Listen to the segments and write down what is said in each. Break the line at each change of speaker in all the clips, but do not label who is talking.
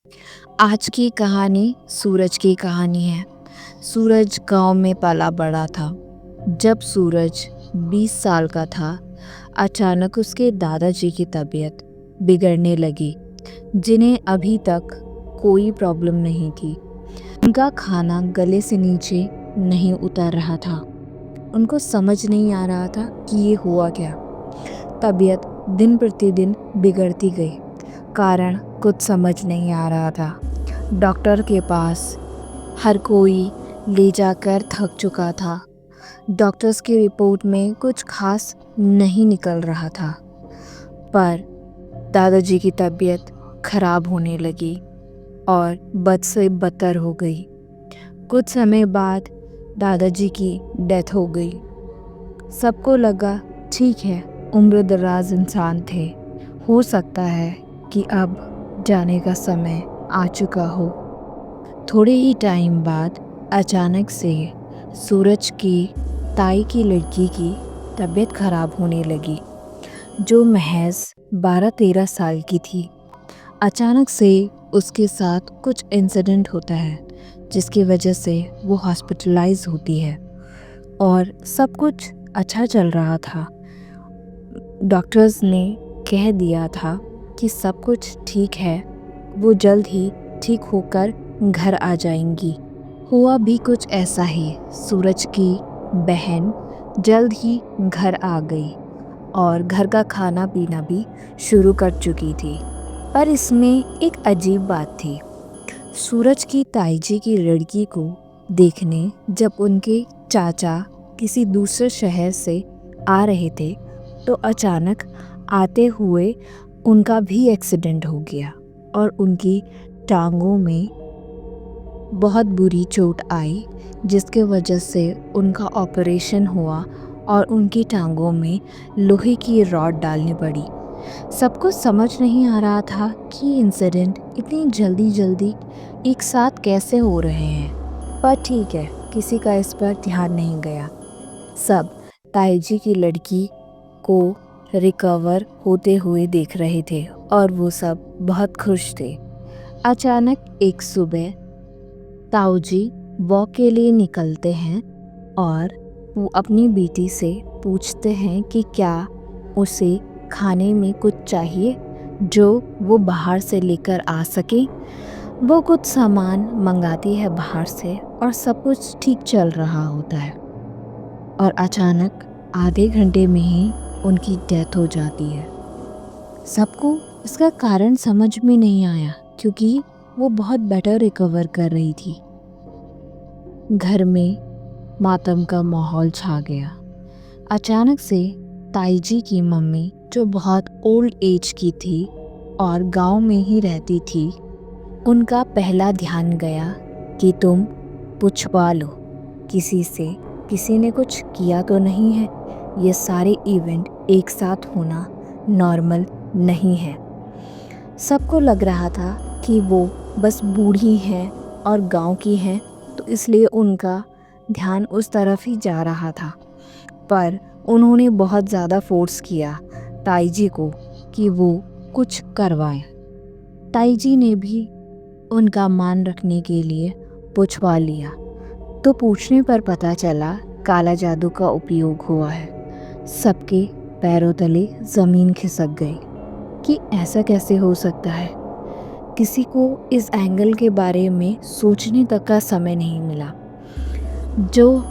आज की कहानी सूरज की कहानी है। सूरज गांव में पला बड़ा था। जब सूरज 20 साल का था, अचानक उसके दादाजी की तबीयत बिगड़ने लगी, जिन्हें अभी तक कोई प्रॉब्लम नहीं थी। उनका खाना गले से नीचे नहीं उतर रहा था। उनको समझ नहीं आ रहा था कि ये हुआ क्या। तबीयत दिन प्रतिदिन बिगड़ती गई। कारण कुछ समझ नहीं आ रहा था। डॉक्टर के पास हर कोई ले जाकर थक चुका था। डॉक्टर्स की रिपोर्ट में कुछ खास नहीं निकल रहा था, पर दादाजी की तबीयत खराब होने लगी और बद से बदतर हो गई। कुछ समय बाद दादाजी की डेथ हो गई। सबको लगा ठीक है, उम्र दराज इंसान थे, हो सकता है कि अब जाने का समय आ चुका हो। थोड़े ही टाइम बाद अचानक से सूरज की ताई की लड़की की तबीयत खराब होने लगी, जो महज 12-13 साल की थी। अचानक से उसके साथ कुछ इंसिडेंट होता है, जिसकी वजह से वो हॉस्पिटलाइज होती है और सब कुछ अच्छा चल रहा था। डॉक्टर्स ने कह दिया था कि सब कुछ ठीक है, वो जल्द ही ठीक होकर घर आ जाएंगी। हुआ भी कुछ ऐसा ही। सूरज की बहन जल्द ही घर आ गई और घर का खाना पीना भी शुरू कर चुकी थी। पर इसमें एक अजीब बात थी। सूरज की ताई जी की लड़की को देखने जब उनके चाचा किसी दूसरे शहर से आ रहे थे, तो अचानक आते हुए उनका भी एक्सीडेंट हो गया और उनकी टांगों में बहुत बुरी चोट आई, जिसके वजह से उनका ऑपरेशन हुआ और उनकी टांगों में लोहे की रॉड डालनी पड़ी। सबको समझ नहीं आ रहा था कि इंसिडेंट इतनी जल्दी जल्दी एक साथ कैसे हो रहे हैं, पर ठीक है, किसी का इस पर ध्यान नहीं गया। सब ताई जी की लड़की को रिकवर होते हुए देख रहे थे और वो सब बहुत खुश थे। अचानक एक सुबह ताऊ जी वॉक के लिए निकलते हैं और वो अपनी बेटी से पूछते हैं कि क्या उसे खाने में कुछ चाहिए जो वो बाहर से लेकर आ सके। वो कुछ सामान मंगाती है बाहर से और सब कुछ ठीक चल रहा होता है, और अचानक आधे घंटे में ही उनकी डेथ हो जाती है। सबको इसका कारण समझ में नहीं आया, क्योंकि वो बहुत बेटर रिकवर कर रही थी। घर में मातम का माहौल छा गया। अचानक से ताई जी की मम्मी, जो बहुत ओल्ड एज की थी और गांव में ही रहती थी, उनका पहला ध्यान गया कि तुम पूछवा लो किसी से, किसी ने कुछ किया तो नहीं है। ये सारे इवेंट एक साथ होना नॉर्मल नहीं है। सबको लग रहा था कि वो बस बूढ़ी हैं और गांव की हैं, तो इसलिए उनका ध्यान उस तरफ ही जा रहा था। पर उन्होंने बहुत ज़्यादा फोर्स किया ताई जी को कि वो कुछ करवाएं। ताई जी ने भी उनका मान रखने के लिए पूछवा लिया, तो पूछने पर पता चला काला जादू का उपयोग हुआ है। सबके पैरों तले ज़मीन खिसक गई कि ऐसा कैसे हो सकता है। किसी को इस एंगल के बारे में सोचने तक का समय नहीं मिला। जो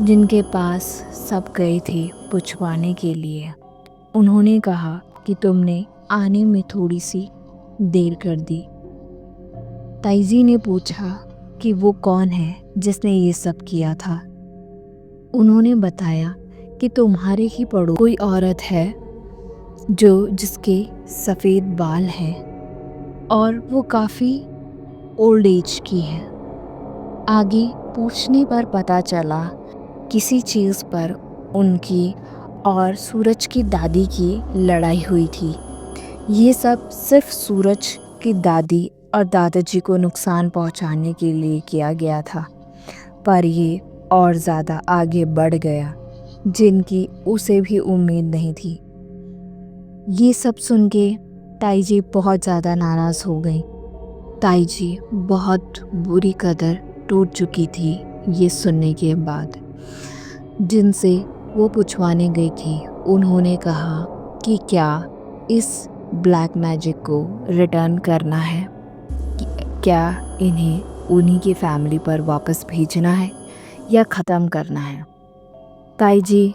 जिनके पास सब गए थे पूछवाने के लिए, उन्होंने कहा कि तुमने आने में थोड़ी सी देर कर दी। ताई जी ने पूछा कि वो कौन है जिसने ये सब किया था। उन्होंने बताया कि तुम्हारे ही पड़ोस कोई औरत है जिसके सफ़ेद बाल हैं और वो काफ़ी ओल्ड एज की है। आगे पूछने पर पता चला किसी चीज़ पर उनकी और सूरज की दादी की लड़ाई हुई थी। ये सब सिर्फ सूरज की दादी और दादाजी को नुकसान पहुंचाने के लिए किया गया था, पर ये और ज़्यादा आगे बढ़ गया, जिनकी उसे भी उम्मीद नहीं थी। ये सब सुन के ताई जी बहुत ज़्यादा नाराज़ हो गई ताई जी बहुत बुरी कदर टूट चुकी थी ये सुनने के बाद। जिनसे वो पूछवाने गई थी, उन्होंने कहा कि क्या इस ब्लैक मैजिक को रिटर्न करना है, क्या इन्हें उन्हीं की फैमिली पर वापस भेजना है या ख़त्म करना है। ताई जी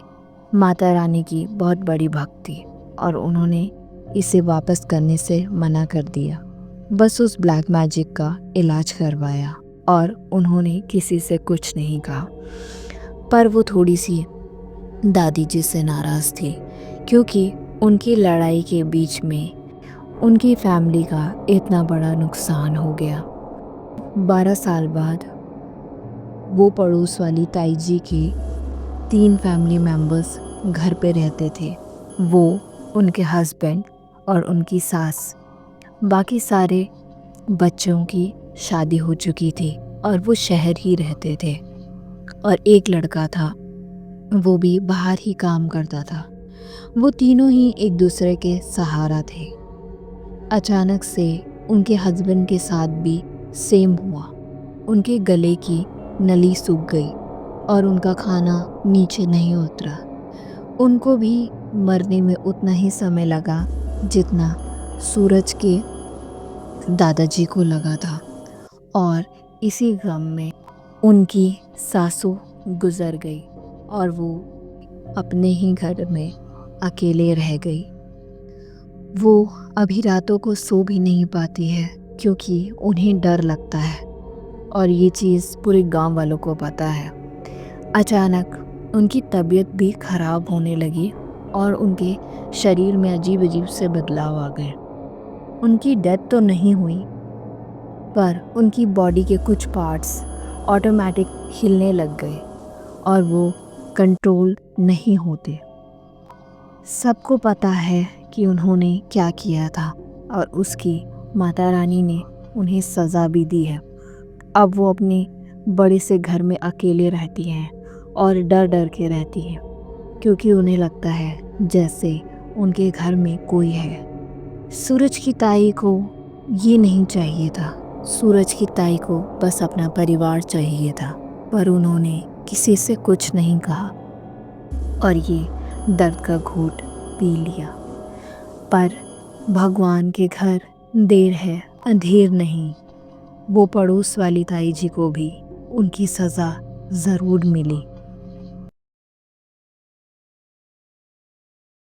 माता रानी की बहुत बड़ी भक्त थी और उन्होंने इसे वापस करने से मना कर दिया। बस उस ब्लैक मैजिक का इलाज करवाया और उन्होंने किसी से कुछ नहीं कहा। पर वो थोड़ी सी दादी जी से नाराज़ थी क्योंकि उनकी लड़ाई के बीच में उनकी फैमिली का इतना बड़ा नुकसान हो गया। 12 साल बाद वो पड़ोस वाली ताई जी के 3 फैमिली मेम्बर्स घर पे रहते थे। वो, उनके हस्बैंड और उनकी सास। बाकी सारे बच्चों की शादी हो चुकी थी और वो शहर ही रहते थे। और एक लड़का था, वो भी बाहर ही काम करता था। वो तीनों ही एक दूसरे के सहारा थे। अचानक से उनके हस्बैंड के साथ भी सेम हुआ। उनके गले की नली सूख गई और उनका खाना नीचे नहीं उतरा। उनको भी मरने में उतना ही समय लगा जितना सूरज के दादाजी को लगा था। और इसी गम में उनकी सासू गुजर गई और वो अपने ही घर में अकेले रह गई। वो अभी रातों को सो भी नहीं पाती है क्योंकि उन्हें डर लगता है और ये चीज़ पूरे गांव वालों को पता है। अचानक उनकी तबीयत भी ख़राब होने लगी और उनके शरीर में अजीब अजीब से बदलाव आ गए। उनकी डेथ तो नहीं हुई, पर उनकी बॉडी के कुछ पार्ट्स ऑटोमेटिक हिलने लग गए और वो कंट्रोल नहीं होते। सबको पता है कि उन्होंने क्या किया था और उसकी माता रानी ने उन्हें सज़ा भी दी है। अब वो अपने बड़े से घर में अकेले रहती हैं और डर डर के रहती हैं क्योंकि उन्हें लगता है जैसे उनके घर में कोई है। सूरज की ताई को ये नहीं चाहिए था। सूरज की ताई को बस अपना परिवार चाहिए था, पर उन्होंने किसी से कुछ नहीं कहा और ये दर्द का घूंट पी लिया। पर भगवान के घर देर है अंधेर नहीं। वो पड़ोस वाली ताई जी को भी उनकी सज़ा ज़रूर मिली।